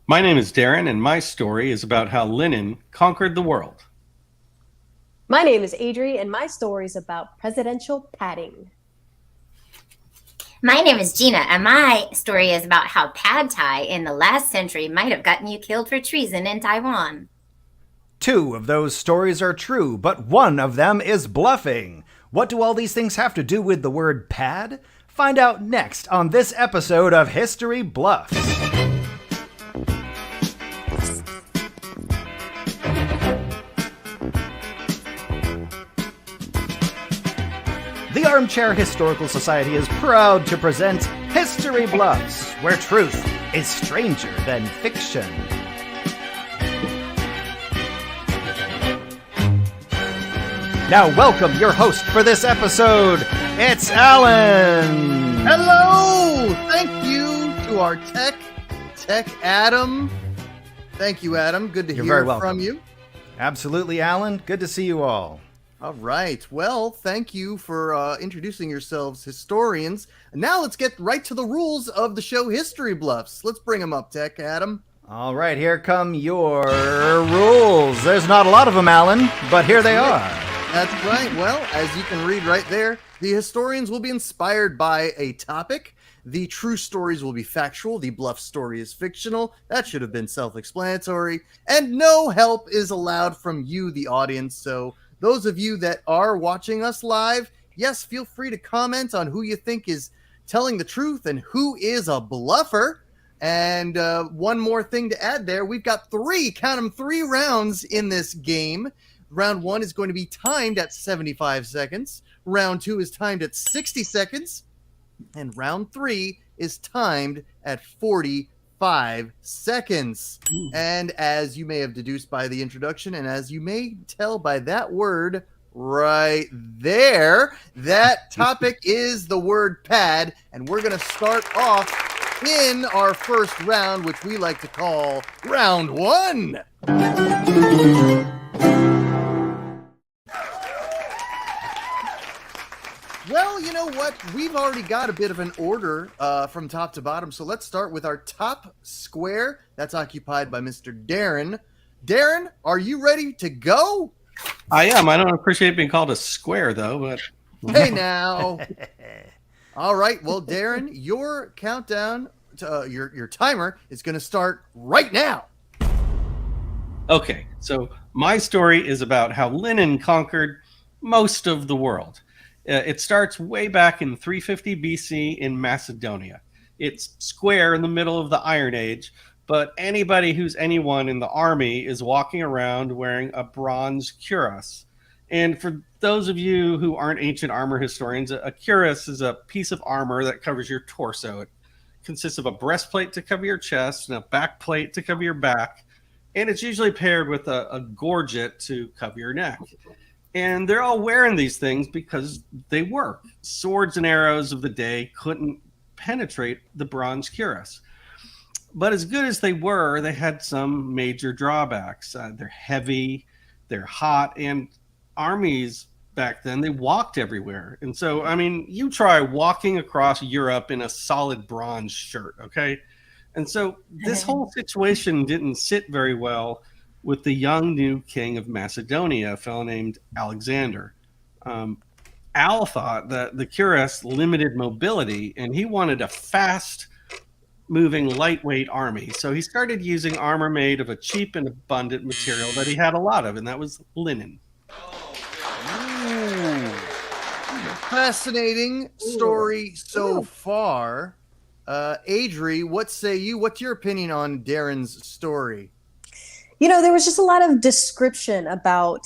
My name is Darren, and my story is about how linen conquered the world. My name is Adri, and my story is about presidential padding. My name is Gina, and my story is about how pad thai in the last century might have gotten you killed for treason in Taiwan. Two of those stories are true, but one of them is bluffing. What do all these things have to do with the word pad? Find out next on this episode of History Bluff. The Armchair Historical Society is proud to present History Bluffs, where truth is stranger than fiction. Now welcome your host for this episode, it's Alan! Hello! Thank you to our tech Adam. Thank you, Adam. Good to You're hear very welcome. from you. Absolutely, Alan. Good to see you all. All right. Well, thank you for introducing yourselves, historians. Now let's get right to the rules of the show History Bluffs. Let's bring them up, Tech Adam. All right, here come your rules. There's not a lot of them, Alan, but here they are. That's right. Well, as you can read right there, the historians will be inspired by a topic. The true stories will be factual. The bluff story is fictional. That should have been self-explanatory. And no help is allowed from you, the audience. So those of you that are watching us live, yes, feel free to comment on who you think is telling the truth and who is a bluffer. And one more thing to add there, we've got count them, 3 rounds in this game. Round 1 is going to be timed at 75 seconds. Round 2 is timed at 60 seconds. And round 3 is timed at 45 seconds. And as you may have deduced by the introduction, and as you may tell by that word right there, that topic is the word pad. And we're going to start off in our first round, which we like to call round 1. Well, you know what? We've already got a bit of an order from top to bottom, so let's start with our top square. That's occupied by Mr. Darren. Darren, are you ready to go? I am. I don't appreciate being called a square, though, but... Hey, now. All right. Well, Darren, your countdown, to, your timer is going to start right now. Okay, so my story is about how linen conquered most of the world. It starts way back in 350 BC in Macedonia. It's square in the middle of the Iron Age, but anybody who's anyone in the army is walking around wearing a bronze cuirass. And for those of you who aren't ancient armor historians, a cuirass is a piece of armor that covers your torso. It consists of a breastplate to cover your chest and a backplate to cover your back. And it's usually paired with a gorget to cover your neck. And they're all wearing these things because they work. Swords and arrows of the day couldn't penetrate the bronze cuirass. But as good as they were, they had some major drawbacks. They're heavy, they're hot, and armies back then, they walked everywhere. And so, I mean, you try walking across Europe in a solid bronze shirt, okay? And so this whole situation didn't sit very well with the young new king of Macedonia, a fellow named Alexander. Al thought that the cuirass limited mobility, and he wanted a fast-moving, lightweight army. So he started using armor made of a cheap and abundant material that he had a lot of, and that was linen. Ooh. Fascinating story so far. Adri, what say you? What's your opinion on Darren's story? You know, there was just a lot of description about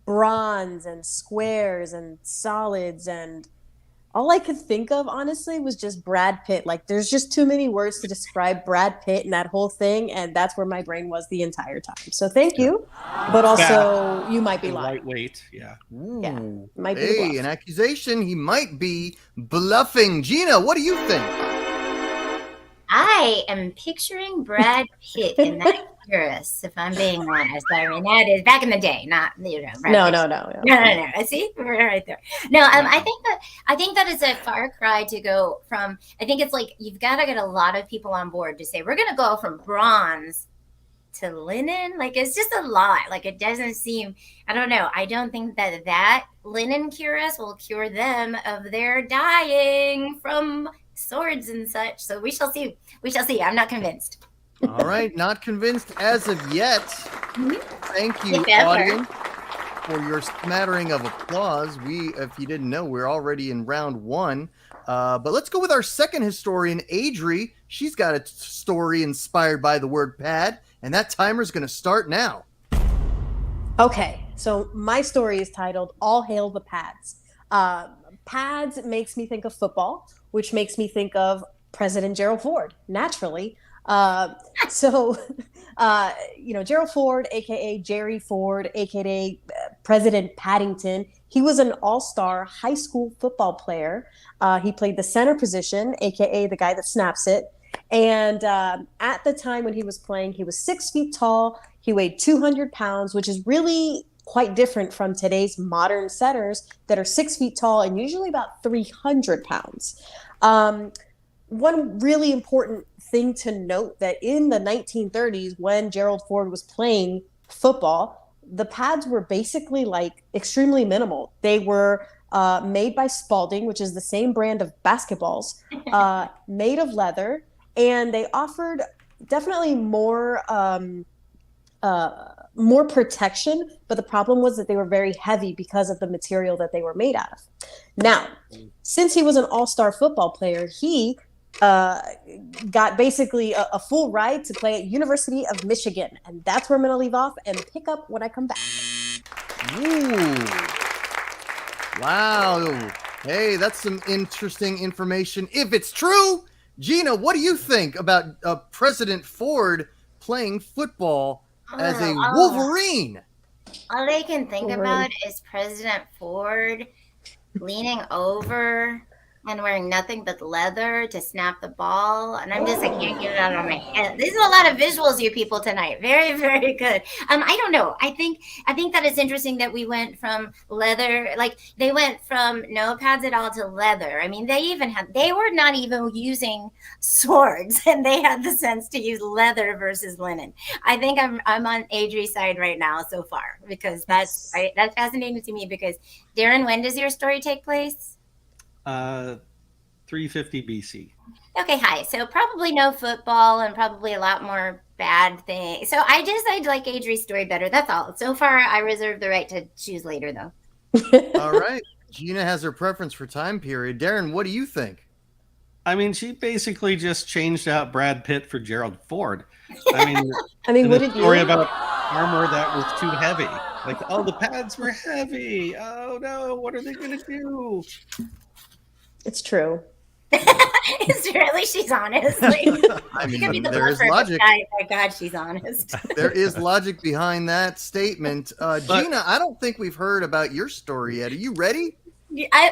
bronze and squares and solids, and all I could think of, honestly, was just Brad Pitt. Like, there's just too many words to describe Brad Pitt and that whole thing, and that's where my brain was the entire time. So thank you, but also you might be lying. Lightweight, yeah. Ooh. Yeah, might be the Hey, bluff. an accusation. He might be bluffing. Gina, what do you think? I am picturing Brad Pitt in that Curious, if I'm being honest. I mean, that is back in the day, not Brad No, Pitt. no, no, no. No. See, we're right there. No, I think that is a far cry to go from. I think it's like you've got to get a lot of people on board to say we're going to go from bronze to linen. Like it's just a lot. Like it doesn't seem. I don't know. I don't think that linen cuirass will cure them of their dying from swords and such. So we shall see. We shall see. I'm not convinced. All right, not convinced as of yet. Thank you, If ever. audience, for your smattering of applause. If you didn't know, we're already in round one. But let's go with our second historian, Adri. She's got a story inspired by the word pad, and that timer's going to start now. Okay, so my story is titled "All Hail the Pads." Pads makes me think of football, which makes me think of President Gerald Ford, naturally. Gerald Ford, aka Jerry Ford, aka President Paddington, he was an all-star high school football player. He played the center position, aka the guy that snaps it. And at the time when he was playing, he was 6 feet tall. He weighed 200 pounds, which is really quite different from today's modern setters that are 6 feet tall and usually about 300 pounds. One really important thing to note that in the 1930s, when Gerald Ford was playing football, the pads were basically like extremely minimal. They were made by Spalding, which is the same brand of basketballs, made of leather, and they offered definitely more protection, but the problem was that they were very heavy because of the material that they were made out of. Now, since he was an all-star football player, he got basically a full ride to play at University of Michigan, and that's where I'm going to leave off and pick up when I come back. Ooh. Wow. Hey, that's some interesting information. If it's true, Gina, what do you think about President Ford playing football as a Wolverine? All I can think about is President Ford leaning over and wearing nothing but leather to snap the ball. And I'm just, I can't get it out of my head. These are a lot of visuals, you people, tonight. Very, very good. I don't know. I think that it's interesting that we went from leather, like they went from no pads at all to leather. I mean, they were not even using swords, and they had the sense to use leather versus linen. I think I'm on Adri's side right now so far, because that's fascinating to me. Because Darren, when does your story take place? 350 BC. Okay, hi. So probably no football and probably a lot more bad things. So I like Adri's story better. That's all. So far, I reserve the right to choose later, though. All right. Gina has her preference for time period. Darren, what do you think? I mean, she basically just changed out Brad Pitt for Gerald Ford. I mean, wouldn't you? Story about armor that was too heavy. Like, oh, the pads were heavy. Oh no, what are they gonna do? It's true. It's really, she's honest. Like, I she could be mean, the there is bluffer, logic. but thank God she's honest. There is logic behind that statement. Gina, I don't think we've heard about your story yet. Are you ready? I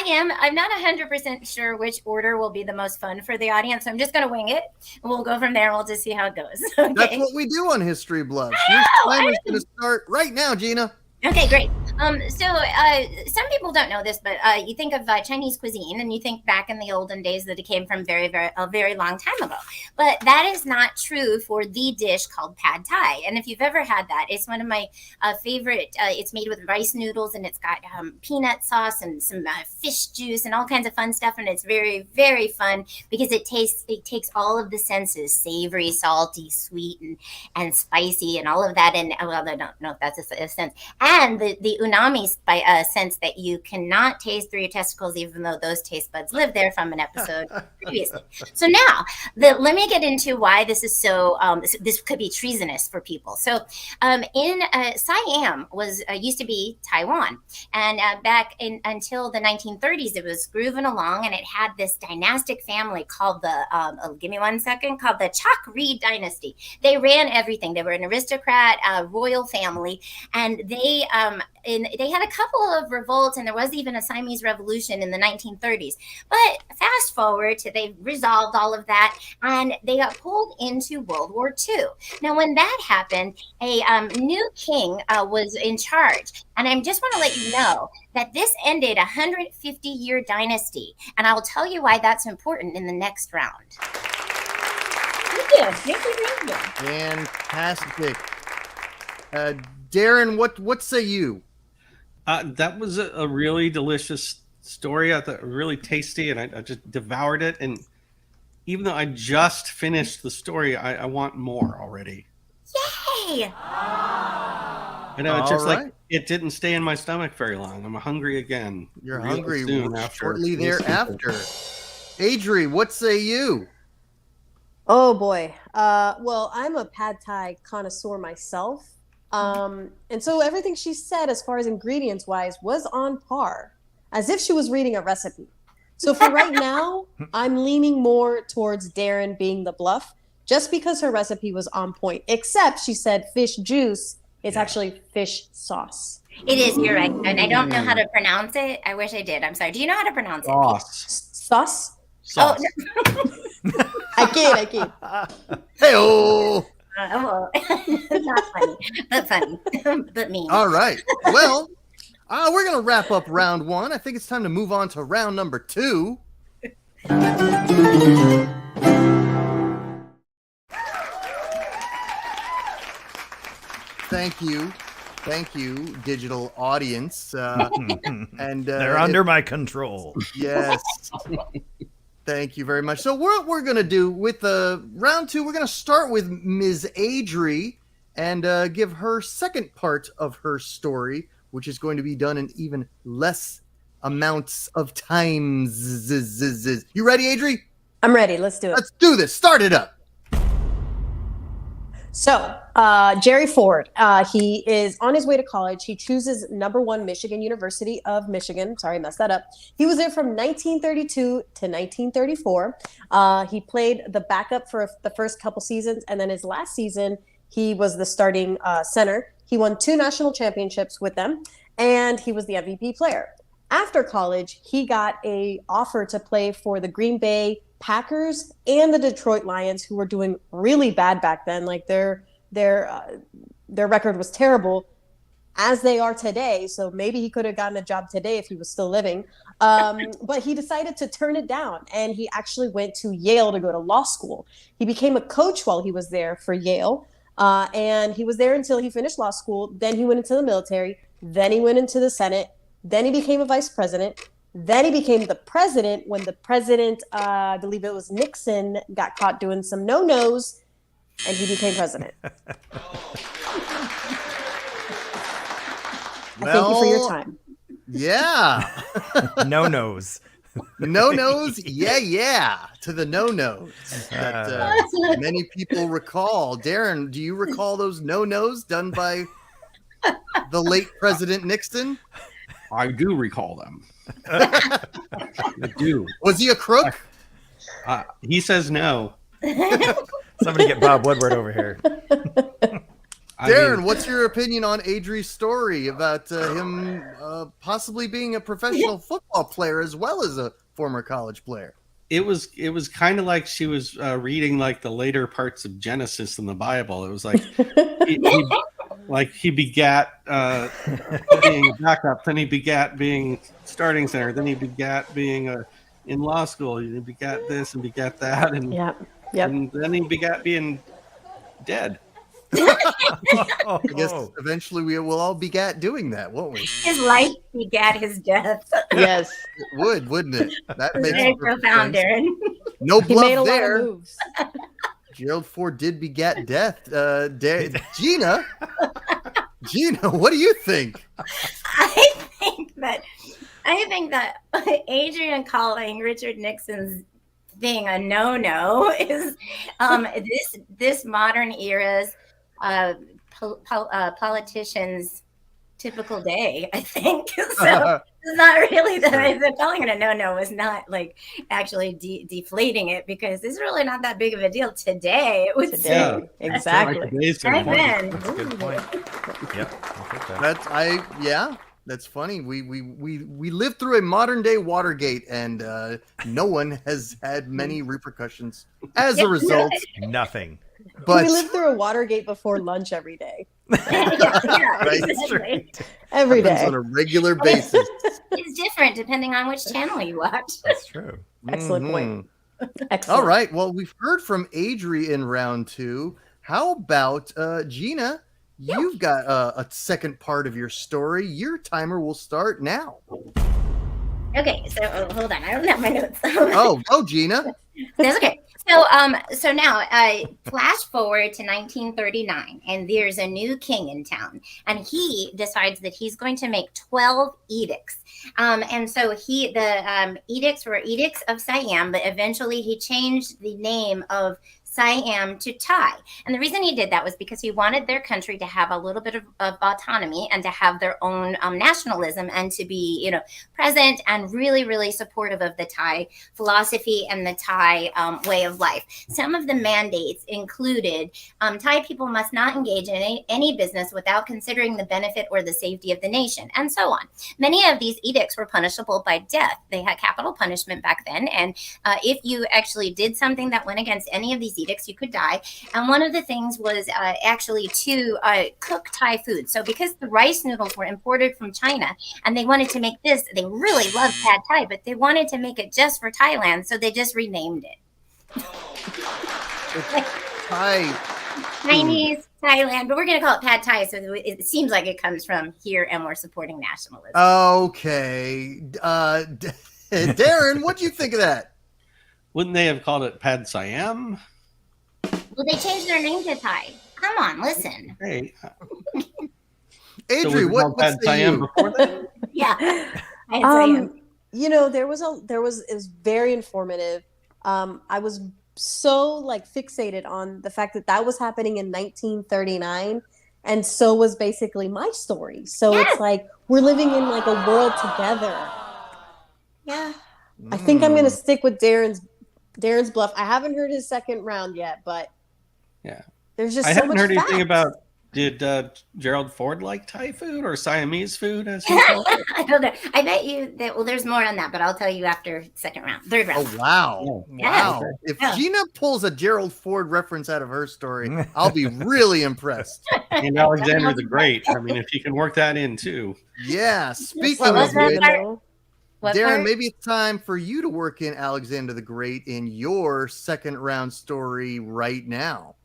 am. I'm not 100% sure which order will be the most fun for the audience. So I'm just going to wing it. And we'll go from there. We'll just see how it goes. Okay? That's what we do on History Bluff. Your timer's going to start right now, Gina. Okay, great. Some people don't know this, but you think of Chinese cuisine and you think back in the olden days that it came from a very long time ago. But that is not true for the dish called pad thai. And if you've ever had that, it's one of my favorite. It's made with rice noodles and it's got peanut sauce and some fish juice and all kinds of fun stuff. And it's very, very fun because it takes all of the senses: savory, salty, sweet, and spicy, and all of that. And well, I don't know if that's a sense. And the umami sense that you cannot taste through your testicles, even though those taste buds live there from an episode previously. So now, let me get into why this is so. This could be treasonous for people. So, in Siam used to be Taiwan, and back until the 1930s, it was grooving along, and it had this dynastic family called give me 1 second, called the Chak Reed dynasty. They ran everything. They were an aristocrat, royal family, and they they had a couple of revolts, and there was even a Siamese revolution in the 1930s. But fast forward to they resolved all of that, and they got pulled into World War II. Now, when that happened, a new king was in charge, and I just want to let you know that this ended a 150-year dynasty, and I'll tell you why that's important in the next round. Thank you. Fantastic. Darren, what say you? That was a really delicious story. I thought really tasty, and I just devoured it. And even though I just finished the story, I want more already. Yay! I know it's just like it didn't stay in my stomach very long. I'm hungry again. You're real hungry soon after shortly listening to thereafter. Adri, what say you? Oh boy. Well, I'm a pad thai connoisseur myself. And so everything she said as far as ingredients wise was on par, as if she was reading a recipe. So for right now, I'm leaning more towards Darren being the bluff, just because her recipe was on point, except she said fish juice. It's actually fish sauce. It is, you're right. And I don't know how to pronounce it. I wish I did. I'm sorry. Do you know how to pronounce it? Sauce. Sauce? Oh, I can't. Hey-oh! Not funny, but funny, but mean. All right. Well, we're going to wrap up round one. I think it's time to move on to round number 2. Thank you, digital audience. And they're under my control. Yes. Thank you very much. So what we're going to do with round 2, we're going to start with Ms. Adri and give her second part of her story, which is going to be done in even less amounts of time. You ready, Adri? I'm ready. Let's do it. Let's do this. Start it up. So, Jerry Ford, he is on his way to college. He chooses #1 Michigan University of Michigan. Sorry, I messed that up. He was there from 1932 to 1934. He played the backup for the first couple seasons, and then his last season, he was the starting center. He won 2 national championships with them, and he was the MVP player. After college, he got an offer to play for the Green Bay Packers and the Detroit Lions, who were doing really bad back then. Like their record was terrible, as they are today. So maybe he could have gotten a job today if he was still living. But he decided to turn it down, and he actually went to Yale to go to law school. He became a coach while he was there for Yale, and he was there until he finished law school. Then he went into the military. Then he went into the Senate. Then he became a vice president. Then he became the president when the president, I believe it was Nixon, got caught doing some no-nos, and he became president. Thank you for your time. Yeah. No-nos. No-nos, yeah. To the no-nos that many people recall. Darren, do you recall those no-nos done by the late President Nixon? I do recall them. I do. Was he a crook? He says no. Somebody get Bob Woodward over here. Darren, what's your opinion on Adri's story about him possibly being a professional football player as well as a former college player? It was kind of like she was reading like the later parts of Genesis in the Bible. It was like he begat being backup, then he begat being starting center, then he begat being in law school. He begat this and begat that, and and then he begat being dead. I guess eventually we will all begat doing that, won't we? His life begat his death. Yes, it would, wouldn't it? That makes very profound, sense. Darren. No he bluff made a there. lot of moves. Gerald Ford did begat death. Gina, what do you think? I think that Adrian calling Richard Nixon's being a no-no is this modern era's politicians' typical day, I think. So it's not really the calling it a no-no was not like actually deflating it, because it's really not that big of a deal today. It was today, exactly. Back then. That's a good point. Yep. That's funny. We lived through a modern day Watergate, and no one has had many repercussions as a result. Nothing. But we lived through a Watergate before lunch every day. Right. Exactly. Every happens day. on a regular basis. It's different depending on which channel you watch. That's true. Excellent Mhm. point. Excellent. All right. Well, we've heard from Adri in round 2. How about Gina? You've got a second part of your story. Your timer will start now. Okay, so hold on, I don't have my notes. Oh, Gina. That's okay. So now, flash forward to 1939, and there's a new king in town, and he decides that he's going to make 12 edicts. And so the edicts were edicts of Siam, but eventually he changed the name of Siam to Thai. And the reason he did that was because he wanted their country to have a little bit of autonomy and to have their own nationalism and to be, present and really, really supportive of the Thai philosophy and the Thai way of life. Some of the mandates included Thai people must not engage in any business without considering the benefit or the safety of the nation, and so on. Many of these edicts were punishable by death. They had capital punishment back then. And if you actually did something that went against any of these edicts, you could die. And one of the things was actually to cook Thai food. So because the rice noodles were imported from China and they wanted to make this, they really loved pad Thai, but they wanted to make it just for Thailand. So they just renamed it. Hi. Chinese, Thailand, but we're going to call it pad Thai. So it seems like it comes from here and we're supporting nationalism. Okay. Darren, what do you think of that? Wouldn't they have called it Pad Siam? Well, they changed their name to Thai. Come on, listen. Hey, Adri, what Pad say Siam you? before that? Yeah. It was very informative. I was so fixated on the fact that was happening in 1939, and so was basically my story. So Yes. it's like we're living in a world together. Yeah. I think I'm gonna stick with Darren's bluff. I haven't heard his second round yet, but Yeah. there's just I so haven't much heard anything facts. about, did Gerald Ford like Thai food or Siamese food, as he called it? I don't know. I bet you that, well, there's more on that, but I'll tell you after third round. Oh, wow. Yeah. Wow. If Yeah. Gina pulls a Gerald Ford reference out of her story, I'll be really impressed. And Alexander the Great. I mean, if you can work that in too. Yeah. Speaking What was of that which, part? What Darren, part? maybe it's time for you to work in Alexander the Great in your second round story right now.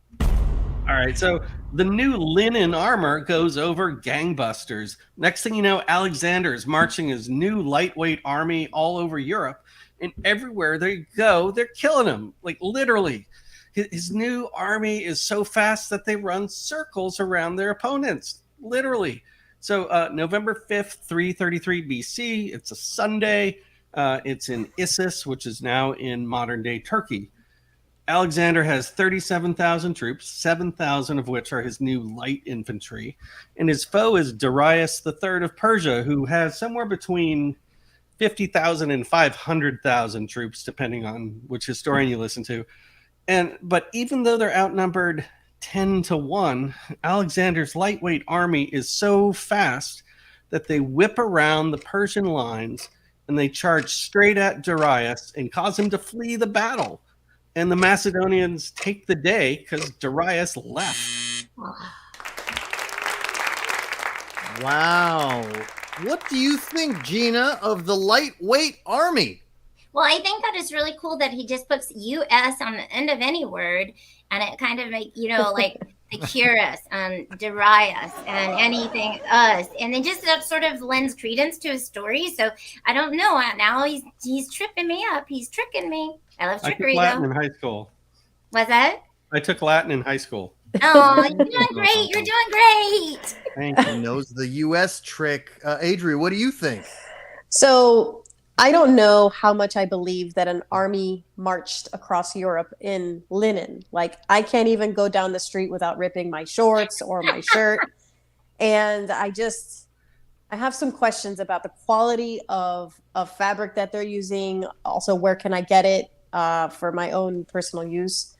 All right, so the new linen armor goes over gangbusters. Next thing you know, Alexander is marching his new lightweight army all over Europe, and everywhere they go, they're killing him, literally. His new army is so fast that they run circles around their opponents, literally. So November 5th, 333 BC, it's a Sunday. It's in Issus, which is now in modern-day Turkey. Alexander has 37,000 troops, 7,000 of which are his new light infantry. And his foe is Darius III of Persia, who has somewhere between 50,000 and 500,000 troops, depending on which historian you listen to. But even though they're outnumbered 10-1, Alexander's lightweight army is so fast that they whip around the Persian lines and they charge straight at Darius and cause him to flee the battle. And the Macedonians take the day because Darius left. Wow. What do you think, Gina, of the lightweight army? Well, I think that it's really cool that he just puts US on the end of any word, and it kind of like secure us and Darius and anything us, and then just that sort of lends credence to his story. So I don't know. Now he's tripping me up. He's tricking me. I love I took trickery Latin though. in high school. What's that? I took Latin in high school. Oh, you're doing great. You're doing great. Thank you. He knows the U.S. trick. Adri, what do you think? So I don't know how much I believe that an army marched across Europe in linen. I can't even go down the street without ripping my shorts or my shirt. And I have some questions about the quality of fabric that they're using. Also, where can I get it for my own personal use?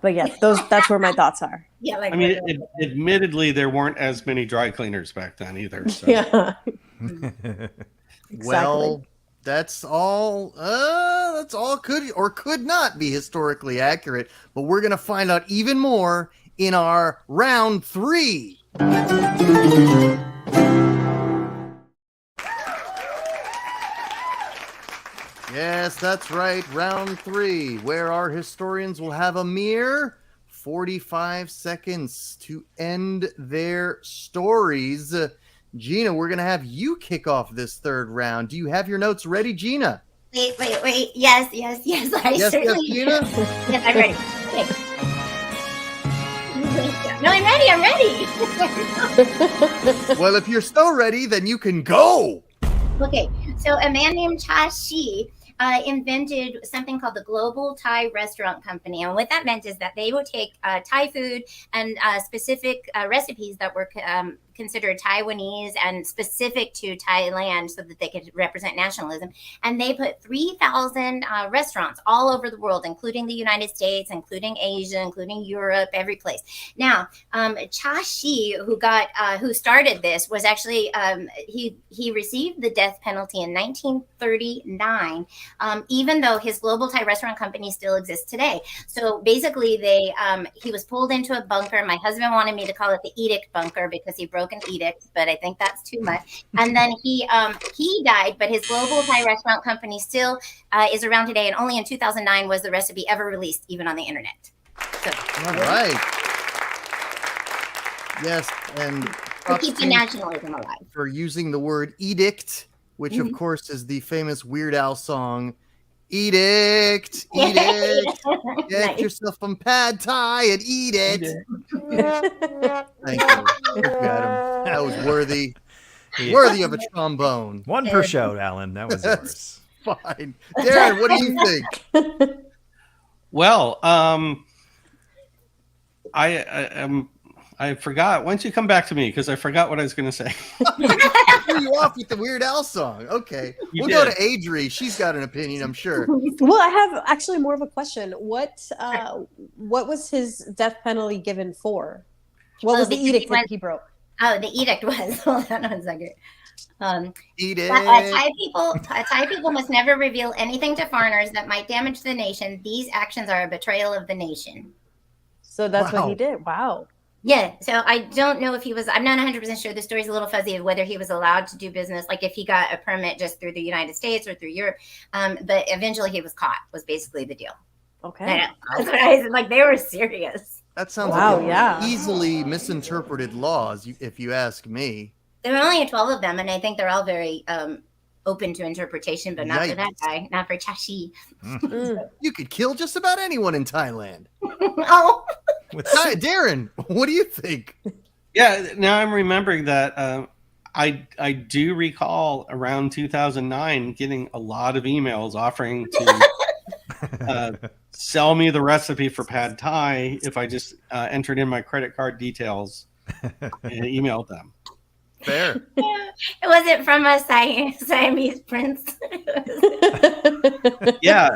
But yeah, that's where my thoughts are. Yeah, like I mean, admittedly, there weren't as many dry cleaners back then either. So. Yeah. Exactly. Well, that's all could or could not be historically accurate, but we're going to find out even more in our round 3. Yes, that's right, round 3, where our historians will have a mere 45 seconds to end their stories. Gina, we're going to have you kick off this third round. Do you have your notes ready, Gina? Wait. Yes. I certainly do. Gina? Yes, I'm ready. Okay. No, I'm ready. Well, if you're so ready, then you can go. Okay, so a man named Cha Shi invented something called the Global Thai Restaurant Company. And what that meant is that they would take Thai food and specific recipes that were considered Taiwanese and specific to Thailand so that they could represent nationalism. And they put 3,000 restaurants all over the world, including the United States, including Asia, including Europe, every place. Now, Cha Shi, who started this, was actually, he received the death penalty in 1939, even though his Global Thai Restaurant Company still exists today. So basically, he was pulled into a bunker. My husband wanted me to call it the edict bunker because he broke an edict, but I think that's too much. And then he died, but his Global Thai Restaurant Company still is around today. And only in 2009 was the recipe ever released, even on the internet. So, All right. Yes, and to keep the nationalism alive. for using the word edict, which of course is the famous Weird Al song, Edict, Edict, get Nice. yourself some pad thai and eat it. Thank you. Good, Adam. That was worthy of a trombone. One per show, Alan. That was yours. Fine. Darren, what do you think? Well, I forgot. Why don't you come back to me? Because I forgot what I was going to say. I threw you off with the Weird Al song. Okay. We'll go did. to Adri. She's got an opinion, I'm sure. Well, I have actually more of a question. What was his death penalty given for? What was the edict that he broke? Oh, the edict was. Hold on 1 second. Eat it. Thai people must never reveal anything to foreigners that might damage the nation. These actions are a betrayal of the nation. So that's Wow. what he did. Wow. Yeah, so I don't know if he was, I'm not 100% sure. The story's a little fuzzy of whether he was allowed to do business, like if he got a permit just through the United States or through Europe. But eventually he was caught, was basically the deal. Okay. That's what I was like, they were serious. That sounds Wow, like yeah. easily misinterpreted laws, if you ask me. There were only 12 of them, and I think they're all very open to interpretation, but not for that guy, not for Cha Shi. You could kill just about anyone in Thailand. Oh, Darren, what do you think? Yeah, now I'm remembering that I do recall around 2009 getting a lot of emails offering to sell me the recipe for pad thai if I just entered in my credit card details and emailed them. Fair. was it from a Siamese prince? Yeah.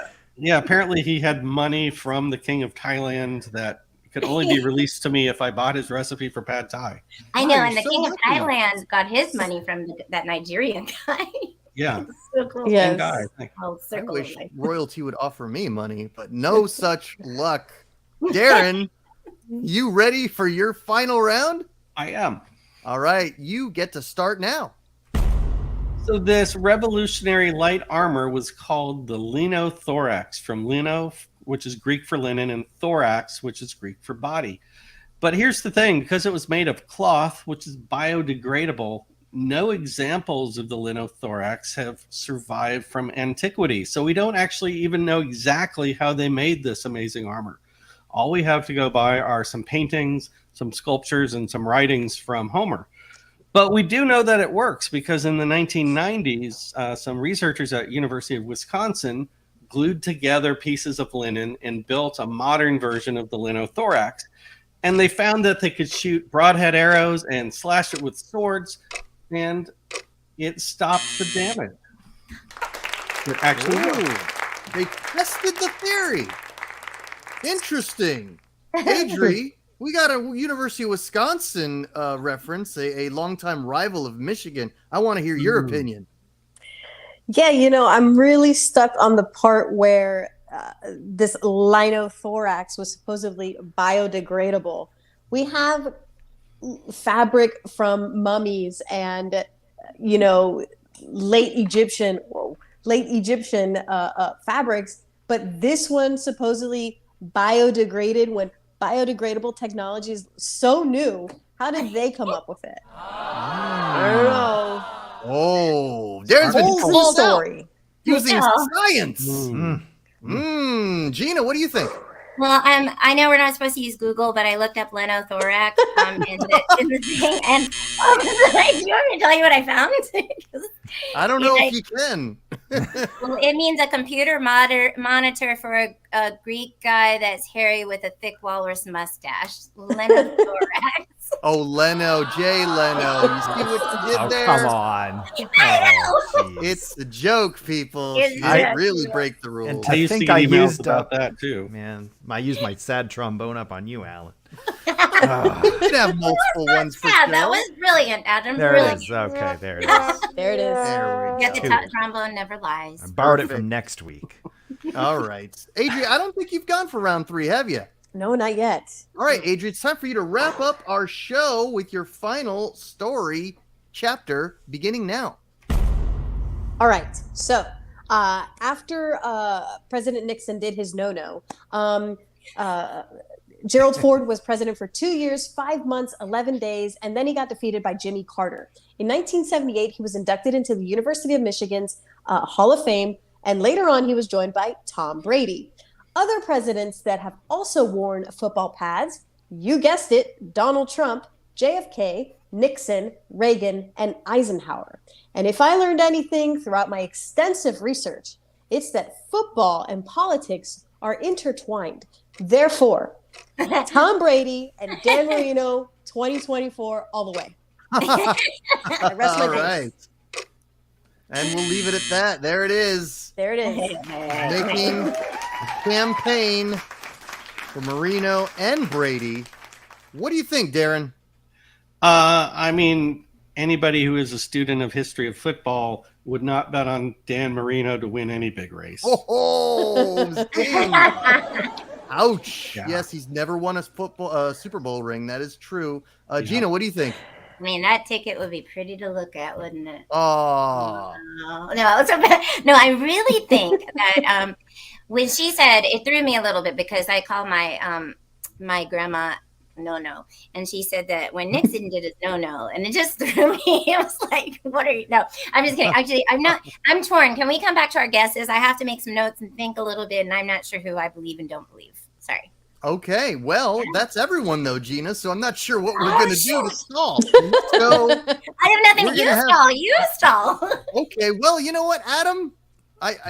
Apparently he had money from the king of Thailand that could only be released to me if I bought his recipe for pad thai. I know, Wow, and the you're so king of lucky. Thailand got his money from that Nigerian guy. Yeah. So cool. Yes. Same guy. Oh, I circle wish of life. royalty would offer me money, but no such luck. Darren, you ready for your final round? I am. All right, you get to start now. So this revolutionary light armor was called the linothorax, from lino, which is Greek for linen, and thorax, which is Greek for body. But here's the thing, because it was made of cloth, which is biodegradable, no examples of the linothorax have survived from antiquity. So we don't actually even know exactly how they made this amazing armor. All we have to go by are some paintings, some sculptures, and some writings from Homer. But we do know that it works because in the 1990s, some researchers at University of Wisconsin glued together pieces of linen and built a modern version of the linothorax. And they found that they could shoot broadhead arrows and slash it with swords, and it stopped the damage. It actually worked. Ooh, they tested the theory. Interesting. Adri, we got a University of Wisconsin reference, a longtime rival of Michigan. I want to hear your opinion. Yeah, I'm really stuck on the part where this linothorax was supposedly biodegradable. We have fabric from mummies and, late Egyptian fabrics, but this one supposedly biodegraded when biodegradable technology is so new. How did they come up with it? I don't know. Oh, there's been Holes in the called out story. using Yeah. science. Gina, what do you think? Well, I know we're not supposed to use Google, but I looked up linothorax in the thing, and do you want me to tell you what I found? I don't know if you can. Well, it means a computer monitor for a Greek guy that's hairy with a thick walrus mustache. Linothorax. Oh, Leno, Jay Leno. You see what you did there? Come on. It's a joke, people. It's She a didn't joke. really break the rules. And I used to think get I emails used about that too. Man, I used my sad trombone up on you, Alan. You could have multiple ones for Yeah, sure. that was brilliant, Adam. There Brilliant. it is. Okay, there it is. There it is. There we Yeah, the go. trombone never lies. I borrowed it Perfect. from next week. All right. Adri, I don't think you've gone for round 3, have you? No, not yet. All right, Adri, it's time for you to wrap up our show with your final story chapter beginning now. All right. So after President Nixon did his no-no, Gerald Ford was president for 2 years, 5 months, 11 days, and then he got defeated by Jimmy Carter. In 1978, he was inducted into the University of Michigan's Hall of Fame, and later on, he was joined by Tom Brady. Other presidents that have also worn football pads, you guessed it, Donald Trump, JFK, Nixon, Reagan, and Eisenhower. And if I learned anything throughout my extensive research, it's that football and politics are intertwined. Therefore, Tom Brady and Dan Marino, 2024, all the way. I rest my All case. right. And we'll leave it at that. There it is. There it is. Making a campaign for Marino and Brady. What do you think, Darren? I mean, anybody who is a student of history of football would not bet on Dan Marino to win any big race. Oh, Sting. Ouch. Yeah. Yes, he's never won a Super Bowl ring. That is true. Gina, what do you think? I mean, that ticket would be pretty to look at, wouldn't it? Oh, No, I really think that when she said, it threw me a little bit because I call my my grandma no, and she said that when Nixon did his no, and it just threw me. It was like, what are you? No, I'm just kidding. Actually, I'm not. I'm torn. Can we come back to our guesses? I have to make some notes and think a little bit, and I'm not sure who I believe and don't believe. Sorry. okay. Well, that's everyone, though, Gina. So I'm not sure what we're going to do to stall. So, I have nothing We're to gonna have- stall. You stall. okay. Well, you know what, Adam?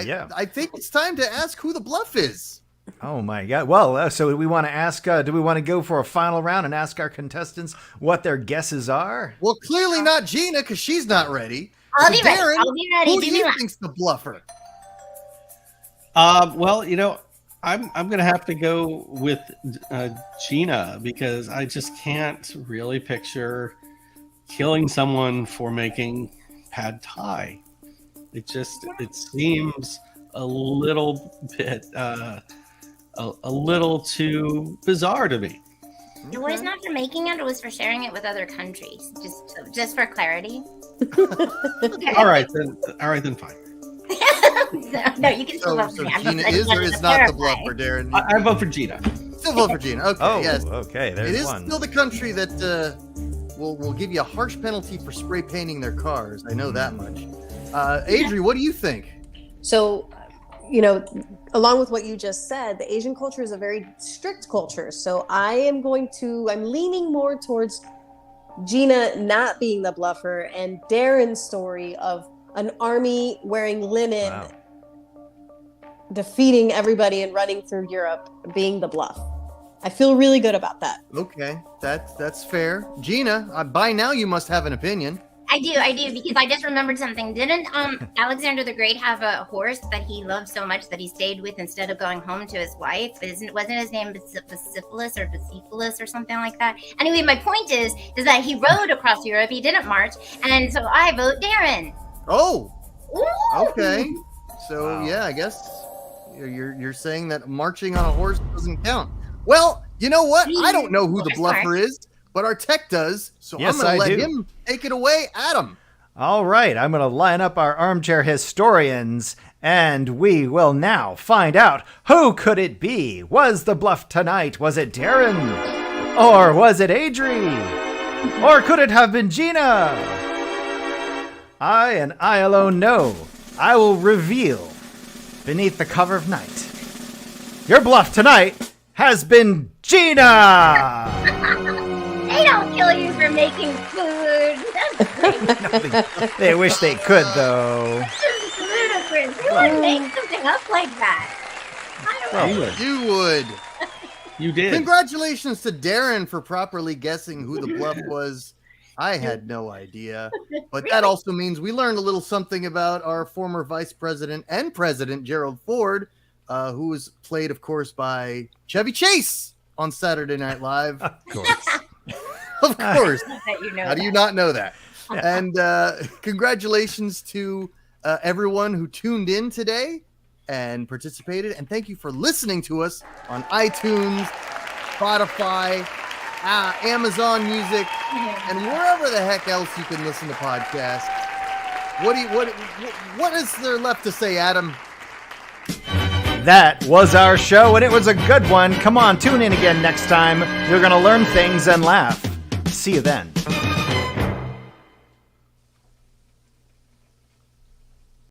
Yeah. I think it's time to ask who the bluff is. Oh my God! Well, so we want to ask. Do we want to go for a final round and ask our contestants what their guesses are? Well, clearly not Gina because she's not ready. I'll So, be ready. Darren, I'll be ready. Who Do do me you one. think's the bluffer? Well, I'm gonna have to go with Gina because I just can't really picture killing someone for making pad thai. It seems a little bit a little too bizarre to me. It was not for making it; it was for sharing it with other countries. Just for clarity. All right then, fine. No, you can still So, vote for me. I'm Gina just- is I or just is wanted not to the clarify. bluffer, Darren? I vote for Gina. Still vote for Gina. Okay, Oh, yes. okay. There's It is one. still the country that will give you a harsh penalty for spray painting their cars. I know that much. Adri, what do you think? So, along with what you just said, the Asian culture is a very strict culture. So I'm leaning more towards Gina not being the bluffer and Darren's story of an army wearing linen, Wow. defeating everybody and running through Europe being the bluff. I feel really good about that. Okay, that's fair. Gina, by now you must have an opinion. I do, because I just remembered something. Didn't Alexander the Great have a horse that he loved so much that he stayed with instead of going home to his wife? Wasn't his name Bucephalus or something like that? Anyway, my point is that he rode across Europe. He didn't march, and so I vote Darren. Oh, Ooh. okay. So Wow. yeah, I guess you're saying that marching on a horse doesn't count. Well, you know what? I don't know who the bluffer is, but our tech does. So Yes, I'm going I to let do. him take it away, Adam. All right, I'm going to line up our armchair historians, and we will now find out who could it be. Was the bluff tonight? Was it Darren? Or was it Adri? Or could it have been Gina? I and I alone know. I will reveal beneath the cover of night. Your bluff tonight has been Gina! They don't kill you for making food. That's crazy. They wish they could, though. This is ludicrous. Who would make something up like that? I don't know. You would. You did. Congratulations to Darren for properly guessing who the bluff was. I had no idea. But that also means we learned a little something about our former vice president and president, Gerald Ford, who was played, of course, by Chevy Chase on Saturday Night Live. Of course. Of course. That you know How do you that. not know that? And congratulations to everyone who tuned in today and participated. And thank you for listening to us on iTunes, Spotify, Amazon Music, and wherever the heck else you can listen to podcasts. What is there left to say, Adam? That was our show, and it was a good one. Come on, tune in again next time. You're going to learn things and laugh. See you then.